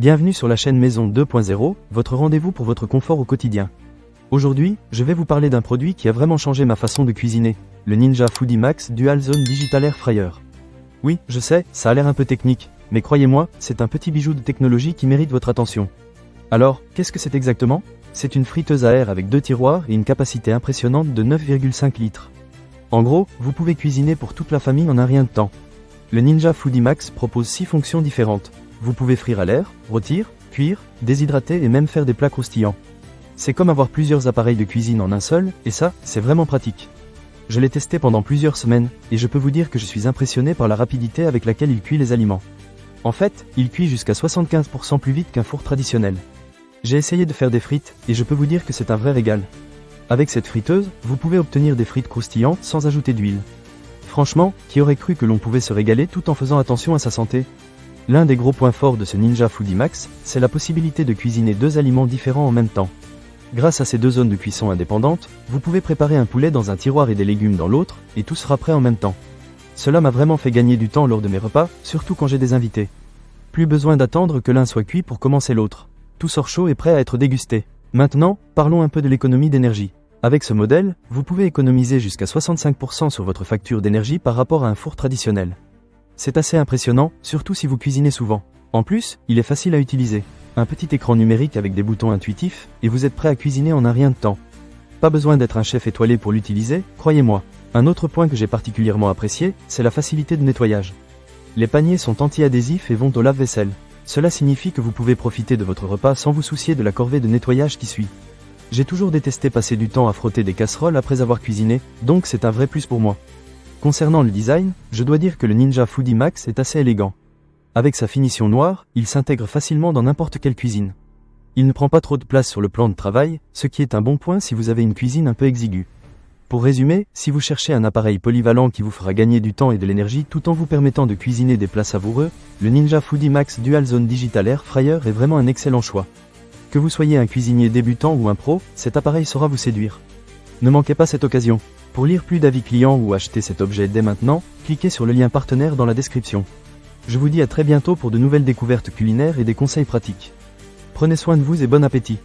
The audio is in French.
Bienvenue sur la chaîne Maison 2.0, votre rendez-vous pour votre confort au quotidien. Aujourd'hui, je vais vous parler d'un produit qui a vraiment changé ma façon de cuisiner, le Ninja Foodi Max Dual Zone Digital Air Fryer. Oui, je sais, ça a l'air un peu technique, mais croyez-moi, c'est un petit bijou de technologie qui mérite votre attention. Alors, qu'est-ce que c'est exactement? C'est une friteuse à air avec 2 tiroirs et une capacité impressionnante de 9,5 litres. En gros, vous pouvez cuisiner pour toute la famille en un rien de temps. Le Ninja Foodi Max propose 6 fonctions différentes. Vous pouvez frire à l'air, rôtir, cuire, déshydrater et même faire des plats croustillants. C'est comme avoir plusieurs appareils de cuisine en un seul, et ça, c'est vraiment pratique. Je l'ai testé pendant plusieurs semaines, et je peux vous dire que je suis impressionné par la rapidité avec laquelle il cuit les aliments. En fait, il cuit jusqu'à 75% plus vite qu'un four traditionnel. J'ai essayé de faire des frites, et je peux vous dire que c'est un vrai régal. Avec cette friteuse, vous pouvez obtenir des frites croustillantes sans ajouter d'huile. Franchement, qui aurait cru que l'on pouvait se régaler tout en faisant attention à sa santé? L'un des gros points forts de ce Ninja Foodi Max, c'est la possibilité de cuisiner 2 aliments différents en même temps. Grâce à ces 2 zones de cuisson indépendantes, vous pouvez préparer un poulet dans un tiroir et des légumes dans l'autre, et tout sera prêt en même temps. Cela m'a vraiment fait gagner du temps lors de mes repas, surtout quand j'ai des invités. Plus besoin d'attendre que l'un soit cuit pour commencer l'autre. Tout sort chaud et prêt à être dégusté. Maintenant, parlons un peu de l'économie d'énergie. Avec ce modèle, vous pouvez économiser jusqu'à 65% sur votre facture d'énergie par rapport à un four traditionnel. C'est assez impressionnant, surtout si vous cuisinez souvent. En plus, il est facile à utiliser. Un petit écran numérique avec des boutons intuitifs, et vous êtes prêt à cuisiner en un rien de temps. Pas besoin d'être un chef étoilé pour l'utiliser, croyez-moi. Un autre point que j'ai particulièrement apprécié, c'est la facilité de nettoyage. Les paniers sont anti-adhésifs et vont au lave-vaisselle. Cela signifie que vous pouvez profiter de votre repas sans vous soucier de la corvée de nettoyage qui suit. J'ai toujours détesté passer du temps à frotter des casseroles après avoir cuisiné, donc c'est un vrai plus pour moi. Concernant le design, je dois dire que le Ninja Foodi Max est assez élégant. Avec sa finition noire, il s'intègre facilement dans n'importe quelle cuisine. Il ne prend pas trop de place sur le plan de travail, ce qui est un bon point si vous avez une cuisine un peu exiguë. Pour résumer, si vous cherchez un appareil polyvalent qui vous fera gagner du temps et de l'énergie tout en vous permettant de cuisiner des plats savoureux, le Ninja Foodi Max Dual Zone Digital Air Fryer est vraiment un excellent choix. Que vous soyez un cuisinier débutant ou un pro, cet appareil saura vous séduire. Ne manquez pas cette occasion. Pour lire plus d'avis clients ou acheter cet objet dès maintenant, cliquez sur le lien partenaire dans la description. Je vous dis à très bientôt pour de nouvelles découvertes culinaires et des conseils pratiques. Prenez soin de vous et bon appétit.